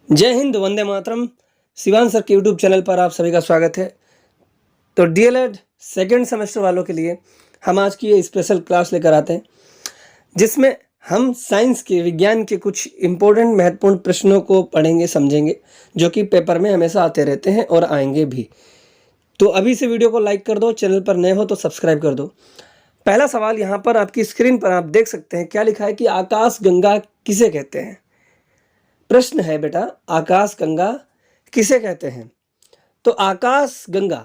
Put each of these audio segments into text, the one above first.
जय हिंद, वंदे मातरम। शिवान सर के YouTube channel पर आप सभी का स्वागत है। तो डीएलएड सेकेंड सेमेस्टर वालों के लिए हम आज की ये स्पेशल क्लास लेकर आते हैं, जिसमें हम साइंस के, विज्ञान के कुछ इम्पोर्टेंट महत्वपूर्ण प्रश्नों को पढ़ेंगे, समझेंगे, जो कि पेपर में हमेशा आते रहते हैं और आएंगे भी। तो अभी से वीडियो को लाइक कर दो, चैनल पर नए हो तो सब्सक्राइब कर दो। पहला सवाल यहाँ पर आपकी स्क्रीन पर आप देख सकते हैं, क्या लिखा है कि आकाश गंगा किसे कहते हैं। प्रश्न है बेटा, आकाश गंगा किसे कहते हैं। तो आकाश गंगा,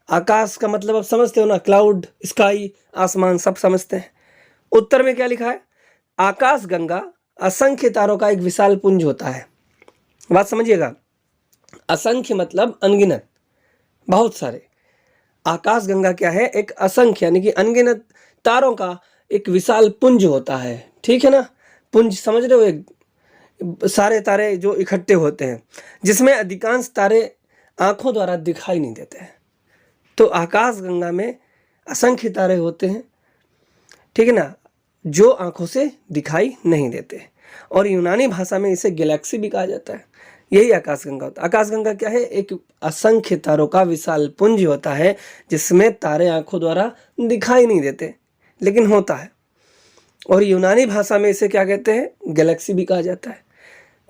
आकाश का मतलब आप समझते हो ना, क्लाउड, स्काई, आसमान, सब समझते हैं। उत्तर में क्या लिखा है, आकाश गंगा असंख्य तारों का एक विशाल पुंज होता है। बात समझिएगा, असंख्य मतलब अनगिनत, बहुत सारे। आकाश गंगा क्या है, एक असंख्य यानी कि अनगिनत तारों का एक विशाल पुंज होता है। ठीक है ना, पुंज समझ रहे हो, एक सारे तारे जो इकट्ठे होते हैं, जिसमें अधिकांश तारे आंखों द्वारा दिखाई नहीं देते हैं। तो आकाश गंगा में असंख्य तारे होते हैं, ठीक है ना, जो आंखों से दिखाई नहीं देते, और यूनानी भाषा में इसे गैलेक्सी भी कहा जाता है। यही आकाश गंगा होता है। आकाश गंगा क्या है, एक असंख्य तारों का विशाल पुंज होता है, जिसमें तारे आंखों द्वारा दिखाई नहीं देते, लेकिन होता है। और यूनानी भाषा में इसे क्या कहते हैं, गैलेक्सी भी कहा जाता है।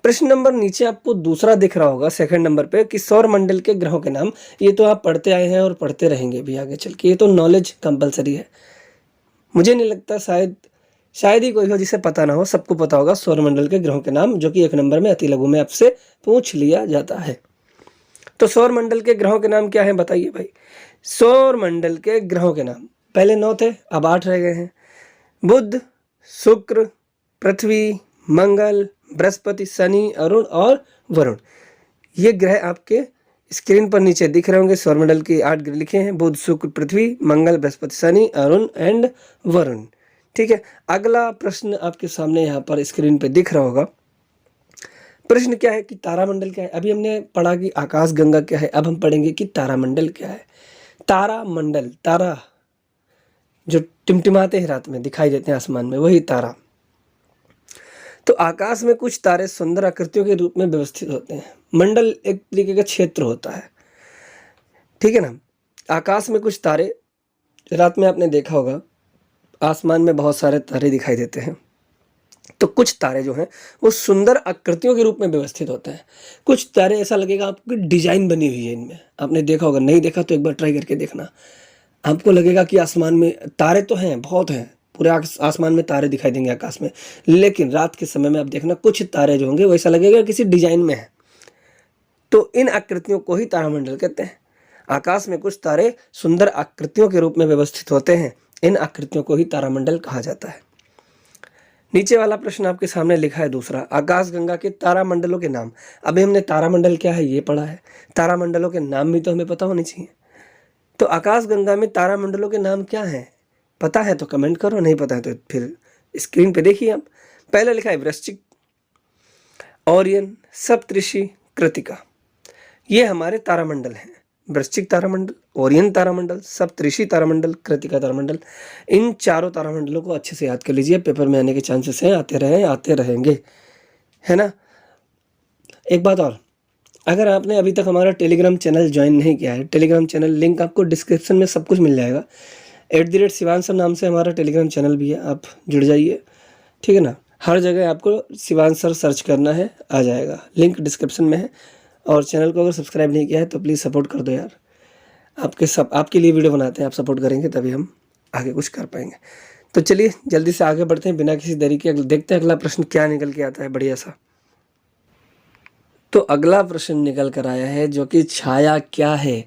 प्रश्न नंबर नीचे आपको दूसरा दिख रहा होगा, सेकंड नंबर पे, कि सौर मंडल के ग्रहों के नाम। ये तो आप पढ़ते आए हैं और पढ़ते रहेंगे भी आगे चल के, ये तो नॉलेज कंपलसरी है। मुझे नहीं लगता, शायद ही कोई हो जिसे पता ना हो, सबको पता होगा सौर मंडल के ग्रहों के नाम, जो कि एक नंबर में अति लघु में आपसे पूछ लिया जाता है। तो सौर मंडल के ग्रहों के नाम क्या है, बताइए भाई। सौर मंडल के ग्रहों के नाम, पहले 9 थे, अब 8 रह गए हैं। बुध, शुक्र, पृथ्वी, मंगल, बृहस्पति, शनि, अरुण और वरुण। ये ग्रह आपके स्क्रीन पर नीचे दिख रहे होंगे। सौरमंडल के 8 ग्रह लिखे हैं, बुध, शुक्र, पृथ्वी, मंगल, बृहस्पति, शनि, अरुण एंड वरुण। ठीक है, अगला प्रश्न आपके सामने यहाँ पर स्क्रीन पे दिख रहा होगा। प्रश्न क्या है कि तारामंडल क्या है। अभी हमने पढ़ा कि आकाश गंगा क्या है, अब हम पढ़ेंगे कि तारामंडल क्या है। तारामंडल, तारा जो टिमटिमाते हैं रात में, दिखाई देते हैं आसमान में, वही तारा। तो आकाश में कुछ तारे सुंदर आकृतियों के रूप में व्यवस्थित होते हैं। मंडल एक तरीके का क्षेत्र होता है, ठीक है ना। आकाश में कुछ तारे, रात में आपने देखा होगा आसमान में बहुत सारे तारे दिखाई देते हैं। तो कुछ तारे जो हैं वो सुंदर आकृतियों के रूप में व्यवस्थित होते हैं। कुछ तारे ऐसा लगेगा आपकी डिजाइन बनी हुई है इनमें, आपने देखा होगा, नहीं देखा तो एक बार ट्राई करके देखना। आपको लगेगा कि आसमान में तारे तो हैं, बहुत हैं, पूरे आसमान में तारे दिखाई देंगे आकाश में, लेकिन रात के समय में आप देखना कुछ तारे जो होंगे वो ऐसा लगेगा किसी डिजाइन में है। तो इन आकृतियों को ही तारामंडल कहते हैं। आकाश में कुछ तारे सुंदर आकृतियों के रूप में व्यवस्थित होते हैं, इन आकृतियों को ही तारामंडल कहा जाता है। नीचे वाला प्रश्न आपके सामने लिखा है दूसरा, आकाशगंगा के तारामंडलों के नाम। अभी हमने तारामंडल क्या है ये पढ़ा है, तारामंडलों के नाम भी तो हमें पता होने चाहिए। तो आकाशगंगा में तारामंडलों के नाम क्या हैं, पता है तो कमेंट करो, नहीं पता है तो फिर स्क्रीन पे देखिए आप। पहले लिखा है वृश्चिक, ओरियन, सप्तऋषि, कृतिका। ये हमारे तारामंडल हैं। वृश्चिक तारामंडल, ओरियन तारामंडल, सप्तऋषि तारामंडल, कृतिका तारामंडल। इन चारों तारामंडलों को अच्छे से याद कर लीजिए, पेपर में आने के चांसेस हैं, आते रहेंगे, है ना। एक बात और, अगर आपने अभी तक हमारा टेलीग्राम चैनल ज्वाइन नहीं किया है, टेलीग्राम चैनल लिंक आपको डिस्क्रिप्शन में सब कुछ मिल जाएगा। @शिवान सर नाम से हमारा टेलीग्राम चैनल भी है, आप जुड़ जाइए, ठीक है ना। हर जगह आपको शिवान सर सर्च करना है, आ जाएगा, लिंक डिस्क्रिप्शन में है। और चैनल को अगर सब्सक्राइब नहीं किया है तो प्लीज़ सपोर्ट कर दो यार, आपके लिए वीडियो बनाते हैं, आप सपोर्ट करेंगे तभी हम आगे कुछ कर पाएंगे। तो चलिए जल्दी से आगे बढ़ते हैं बिना किसी देरी के, देखते हैं अगला प्रश्न क्या निकल के आता है बढ़िया सा। तो अगला प्रश्न निकल कर आया है, जो कि छाया क्या है।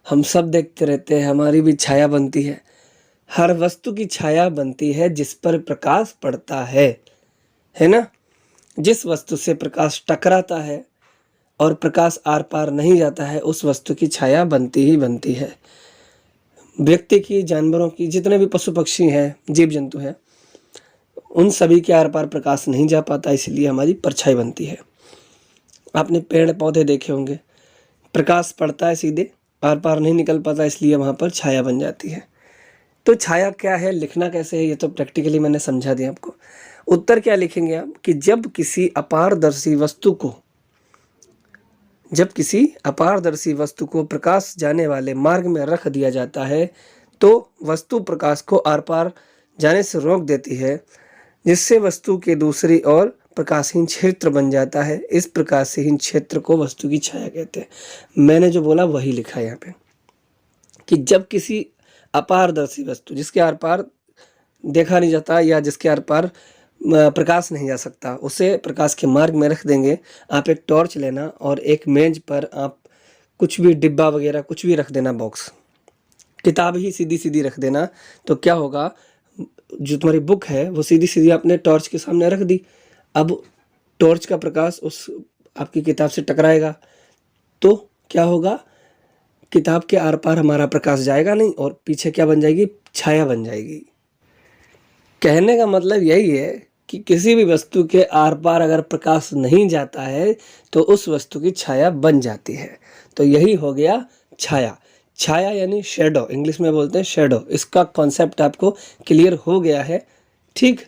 हम सब देखते रहते हैं, हमारी भी छाया बनती है। हर वस्तु की छाया बनती है जिस पर प्रकाश पड़ता है ना। जिस वस्तु से प्रकाश टकराता है और प्रकाश आर पार नहीं जाता है, उस वस्तु की छाया बनती ही बनती है। व्यक्ति की, जानवरों की, जितने भी पशु पक्षी हैं, जीव जंतु हैं, उन सभी के आर पार प्रकाश नहीं जा पाता, इसलिए हमारी परछाई बनती है। आपने पेड़ पौधे देखे होंगे, प्रकाश पड़ता है सीधे, आर पार नहीं निकल पाता, इसलिए वहाँ पर छाया बन जाती है। तो छाया क्या है, लिखना कैसे है, ये तो प्रैक्टिकली मैंने समझा दिया आपको। उत्तर क्या लिखेंगे आप, कि जब किसी अपारदर्शी वस्तु को जब किसी अपारदर्शी वस्तु को प्रकाश जाने वाले मार्ग में रख दिया जाता है तो वस्तु प्रकाश को आर पार जाने से रोक देती है, जिससे वस्तु के दूसरी ओर प्रकाशहीन क्षेत्र बन जाता है। इस प्रकाशहीन क्षेत्र को वस्तु की छाया कहते हैं। मैंने जो बोला वही लिखा है यहाँ पे कि जब किसी अपारदर्शी वस्तु जिसके आर पार देखा नहीं जाता या जिसके आर पार प्रकाश नहीं जा सकता, उसे प्रकाश के मार्ग में रख देंगे। आप एक टॉर्च लेना और एक मेज पर आप कुछ भी डिब्बा वगैरह कुछ भी रख देना, बॉक्स, किताब ही सीधी सीधी रख देना, तो क्या होगा, जो तुम्हारी बुक है वो सीधी सीधी आपने टॉर्च के सामने रख दी। अब टॉर्च का प्रकाश उस आपकी किताब से टकराएगा तो क्या होगा, किताब के आर पार हमारा प्रकाश जाएगा नहीं और पीछे क्या बन जाएगी, छाया बन जाएगी। कहने का मतलब यही है कि किसी भी वस्तु के आर पार अगर प्रकाश नहीं जाता है तो उस वस्तु की छाया बन जाती है। तो यही हो गया छाया। छाया यानी शेडो, इंग्लिश में बोलते हैं शेडो। इसका कॉन्सेप्ट आपको क्लियर हो गया है, ठीक?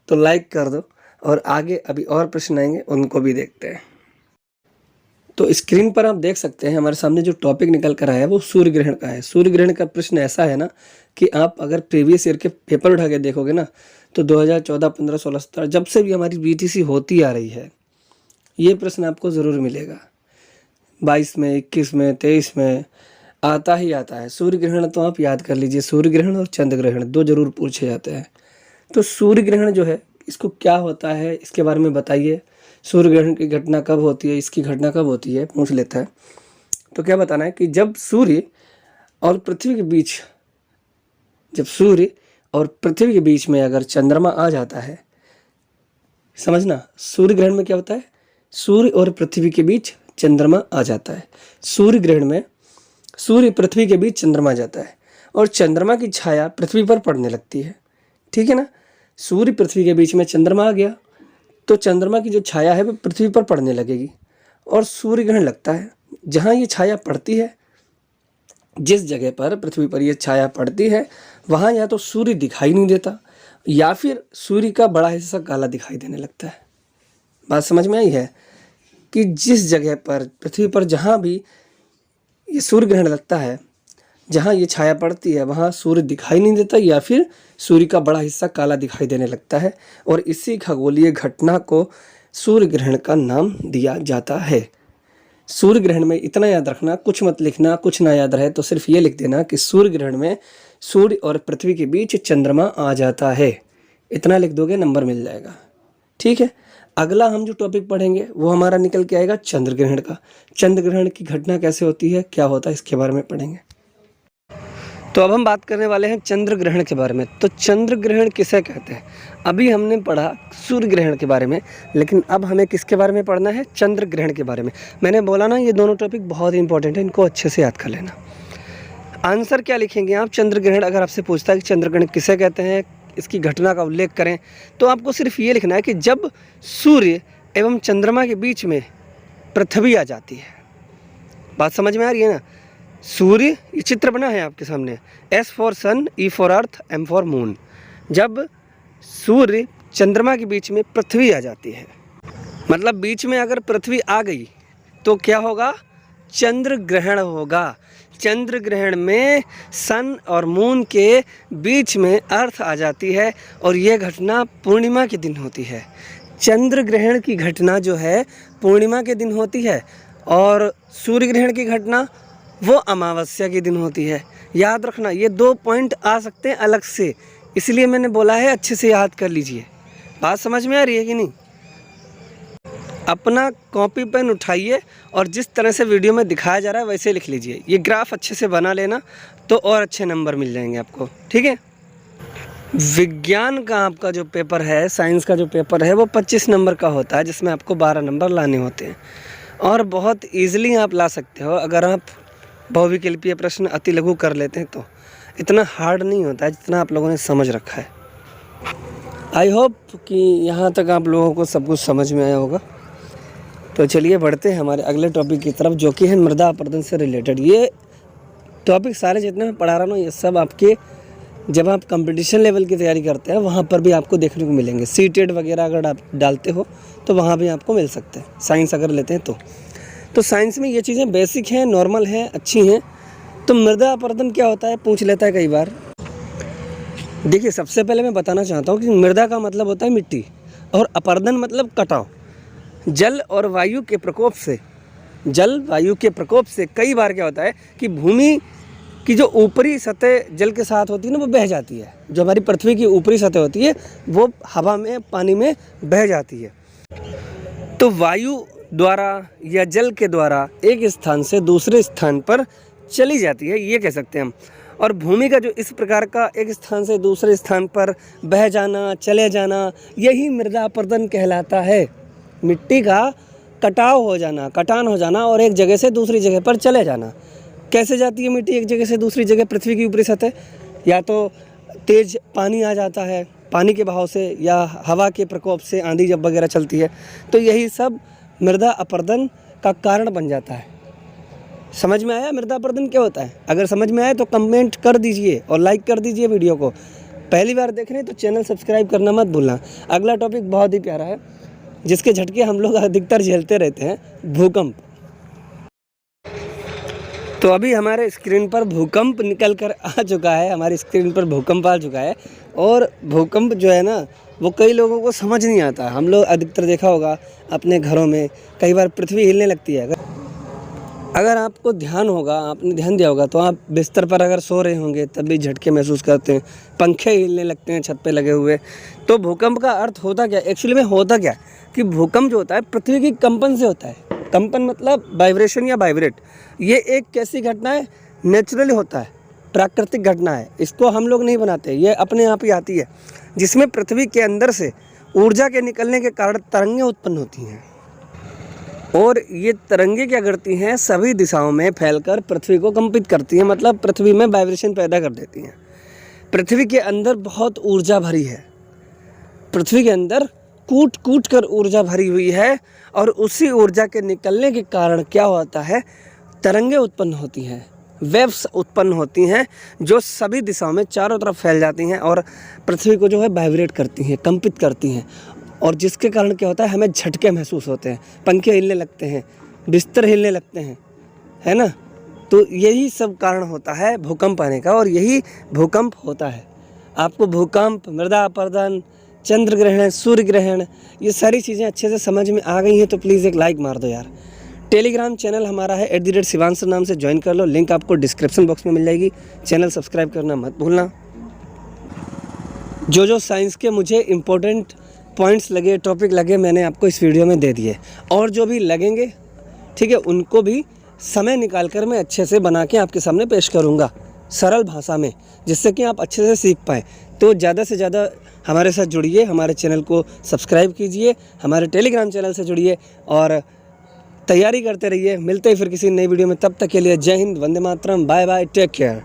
तो लाइक कर दो और आगे अभी और प्रश्न आएंगे, उनको भी देखते हैं। तो स्क्रीन पर आप देख सकते हैं हमारे सामने जो टॉपिक निकल कर आया है वो सूर्य ग्रहण का है। सूर्य ग्रहण का प्रश्न ऐसा है ना कि आप अगर प्रीवियस ईयर के पेपर उठा के देखोगे ना तो 2014, 15, 16, 17 जब से भी हमारी बीटीसी होती आ रही है ये प्रश्न आपको ज़रूर मिलेगा। 22 में, 21 में, 23 में आता ही आता है। सूर्य ग्रहण तो आप याद कर लीजिए, सूर्य ग्रहण और चंद्र ग्रहण दो जरूर पूछे जाते हैं। तो सूर्य ग्रहण जो है इसको क्या होता है इसके बारे में बताइए। सूर्य ग्रहण की घटना कब होती है, इसकी घटना कब होती है, पूछ लेता है। तो क्या बताना है कि जब सूर्य और पृथ्वी के बीच, जब सूर्य और पृथ्वी के बीच में अगर चंद्रमा आ जाता है, समझना, सूर्य ग्रहण में क्या होता है, सूर्य और पृथ्वी के बीच चंद्रमा आ जाता है। सूर्य ग्रहण में सूर्य पृथ्वी के बीच चंद्रमा जाता है और चंद्रमा की छाया पृथ्वी पर पड़ने लगती है, ठीक है ना। सूर्य पृथ्वी के बीच में चंद्रमा आ गया तो चंद्रमा की जो छाया है वो पृथ्वी पर पड़ने लगेगी और सूर्य ग्रहण लगता है। जहाँ ये छाया पड़ती है, जिस जगह पर पृथ्वी पर ये छाया पड़ती है वहाँ या तो सूर्य दिखाई नहीं देता या फिर सूर्य का बड़ा हिस्सा काला दिखाई देने लगता है। बात समझ में आई है कि जिस जगह पर पृथ्वी पर जहाँ भी ये सूर्य ग्रहण लगता है, जहाँ ये छाया पड़ती है वहाँ सूर्य दिखाई नहीं देता या फिर सूर्य का बड़ा हिस्सा काला दिखाई देने लगता है और इसी खगोलीय घटना को सूर्य ग्रहण का नाम दिया जाता है। सूर्य ग्रहण में इतना याद रखना, कुछ मत लिखना, कुछ ना याद रहे तो सिर्फ ये लिख देना कि सूर्य ग्रहण में सूर्य और पृथ्वी के बीच चंद्रमा आ जाता है। इतना लिख दोगे नंबर मिल जाएगा, ठीक है। अगला हम जो टॉपिक पढ़ेंगे वो हमारा निकल के आएगा चंद्र ग्रहण का। चंद्र ग्रहण की घटना कैसे होती है, क्या होता है, इसके बारे में पढ़ेंगे। तो अब हम बात करने वाले हैं चंद्र ग्रहण के बारे में। तो चंद्र ग्रहण किसे कहते हैं? अभी हमने पढ़ा सूर्य ग्रहण के बारे में, लेकिन अब हमें किसके बारे में पढ़ना है, चंद्र ग्रहण के बारे में। मैंने बोला ना ये दोनों टॉपिक बहुत इंपॉर्टेंट है, इनको अच्छे से याद कर लेना। आंसर क्या लिखेंगे आप, चंद्र ग्रहण अगर आपसे पूछता है कि चंद्र ग्रहण किसे कहते हैं, इसकी घटना का उल्लेख करें, तो आपको सिर्फ ये लिखना है कि जब सूर्य एवं चंद्रमा के बीच में पृथ्वी आ जाती है। बात समझ में आ रही है ना। सूर्य, ये चित्र बना है आपके सामने, S for sun, E for earth, M for moon. जब सूर्य चंद्रमा के बीच में पृथ्वी आ जाती है, मतलब बीच में अगर पृथ्वी आ गई तो क्या होगा, चंद्र ग्रहण होगा। चंद्र ग्रहण में सन और मून के बीच में अर्थ आ जाती है और यह घटना पूर्णिमा के दिन होती है। चंद्र ग्रहण की घटना जो है पूर्णिमा के दिन होती है और सूर्य ग्रहण की घटना वो अमावस्या के दिन होती है। याद रखना, ये 2 पॉइंट आ सकते हैं अलग से, इसलिए मैंने बोला है अच्छे से याद कर लीजिए। बात समझ में आ रही है कि नहीं। अपना कॉपी पेन उठाइए और जिस तरह से वीडियो में दिखाया जा रहा है वैसे लिख लीजिए। ये ग्राफ अच्छे से बना लेना तो और अच्छे नंबर मिल जाएंगे आपको, ठीक है। विज्ञान का आपका जो पेपर है, साइंस का जो पेपर है वो 25 नंबर का होता है, जिसमें आपको 12 नंबर लाने होते हैं और बहुत ईजिली आप ला सकते हो अगर आप बहुविकल्पीय प्रश्न अति लघु कर लेते हैं। तो इतना हार्ड नहीं होता है जितना आप लोगों ने समझ रखा है। आई होप कि यहाँ तक आप लोगों को सब कुछ समझ में आया होगा। तो चलिए बढ़ते हैं हमारे अगले टॉपिक की तरफ, जो कि है मृदा अपरदन से रिलेटेड। ये टॉपिक सारे जितने मैं पढ़ा रहा हूँ ये सब आपके जब आप कंपटीशन लेवल की तैयारी करते हैं वहाँ पर भी आपको देखने को मिलेंगे। सीटेट वगैरह अगर आप डालते हो तो वहाँ भी आपको मिल सकते हैं, साइंस अगर लेते हैं तो। तो साइंस में ये चीज़ें बेसिक हैं, नॉर्मल हैं, अच्छी हैं। तो मृदा अपरदन क्या होता है, पूछ लेता है कई बार। देखिए, सबसे पहले मैं बताना चाहता हूँ कि मृदा का मतलब होता है मिट्टी, और अपरदन मतलब कटाव। जल और वायु के प्रकोप से कई बार क्या होता है कि भूमि की जो ऊपरी सतह जल के साथ होती है ना, वो बह जाती है। जो हमारी पृथ्वी की ऊपरी सतह होती है वो हवा में, पानी में बह जाती है। तो वायु द्वारा या जल के द्वारा एक स्थान से दूसरे स्थान पर चली जाती है, ये कह सकते हैं हम। और भूमि का जो इस प्रकार का एक स्थान से दूसरे स्थान पर बह जाना, चले जाना, यही मृदा अपरदन कहलाता है। मिट्टी का कटाव हो जाना, कटान हो जाना और एक जगह से दूसरी जगह पर चले जाना। कैसे जाती है मिट्टी एक जगह से दूसरी जगह? पृथ्वी की ऊपरी सतह, या तो तेज पानी आ जाता है, पानी के बहाव से, या हवा के प्रकोप से, आंधी जब वगैरह चलती है, तो यही सब मृदा अपरदन का कारण बन जाता है। समझ में आया मृदा अपरदन क्या होता है? अगर समझ में आया तो कमेंट कर दीजिए और लाइक कर दीजिए वीडियो को। पहली बार देख रहे हैं तो चैनल सब्सक्राइब करना मत भूलना। अगला टॉपिक बहुत ही प्यारा है, जिसके झटके हम लोग अधिकतर झेलते रहते हैं, भूकंप। तो अभी हमारे स्क्रीन पर भूकंप निकल कर आ चुका है, हमारी स्क्रीन पर भूकंप आ चुका है। और भूकंप जो है ना, वो कई लोगों को समझ नहीं आता। हम लोग अधिकतर देखा होगा अपने घरों में, कई बार पृथ्वी हिलने लगती है। अगर आपको ध्यान होगा, आपने ध्यान दिया होगा, तो आप बिस्तर पर अगर सो रहे होंगे तब भी झटके महसूस करते हैं, पंखे हिलने लगते हैं छत पे लगे हुए। तो भूकंप का अर्थ होता क्या? एक्चुअली में होता क्या कि भूकंप जो होता है पृथ्वी की कंपन से होता है। कंपन मतलब वाइब्रेशन या वाइब्रेट। ये एक कैसी घटना है? नेचुरली होता है, प्राकृतिक घटना है। इसको हम लोग नहीं बनाते, ये अपने आप ही आती है, जिसमें पृथ्वी के अंदर से ऊर्जा के निकलने के कारण तरंगें उत्पन्न होती हैं। और ये तरंगे क्या करती हैं? सभी दिशाओं में फैलकर पृथ्वी को कंपित करती हैं, मतलब पृथ्वी में वाइब्रेशन पैदा कर देती हैं। पृथ्वी के अंदर बहुत ऊर्जा भरी है, पृथ्वी के अंदर कूट कूट कर ऊर्जा भरी हुई है। और उसी ऊर्जा के निकलने के कारण क्या होता है? तरंगे उत्पन्न होती हैं, वेव्स उत्पन्न होती हैं, जो सभी दिशाओं में चारों तरफ फैल जाती हैं और पृथ्वी को जो है वाइब्रेट करती हैं, कंपित करती हैं। और जिसके कारण क्या होता है? हमें झटके महसूस होते हैं, पंखे हिलने लगते हैं, बिस्तर हिलने लगते हैं, है ना। तो यही सब कारण होता है भूकंप आने का, और यही भूकंप होता है। आपको भूकंप, मृदा अपरदन, चंद्र ग्रहण, सूर्य ग्रहण, ये सारी चीज़ें अच्छे से समझ में आ गई हैं तो प्लीज़ एक लाइक मार दो यार। टेलीग्राम चैनल हमारा है @शिवांश नाम से ज्वाइन कर लो, लिंक आपको डिस्क्रिप्शन बॉक्स में मिल जाएगी। चैनल सब्सक्राइब करना मत भूलना। जो साइंस के मुझे इम्पोर्टेंट पॉइंट्स लगे, टॉपिक लगे, मैंने आपको इस वीडियो में दे दिए, और जो भी लगेंगे, ठीक है, उनको भी समय निकाल कर मैं अच्छे से बना के आपके सामने पेश करूँगा सरल भाषा में, जिससे कि आप अच्छे से सीख पाएँ। तो ज़्यादा से ज़्यादा हमारे साथ जुड़िए, हमारे चैनल को सब्सक्राइब कीजिए, हमारे टेलीग्राम चैनल से जुड़िए और तैयारी करते रहिए। मिलते हैं फिर किसी नई वीडियो में, तब तक के लिए जय Hind, Vande Mataram, bye bye, take care.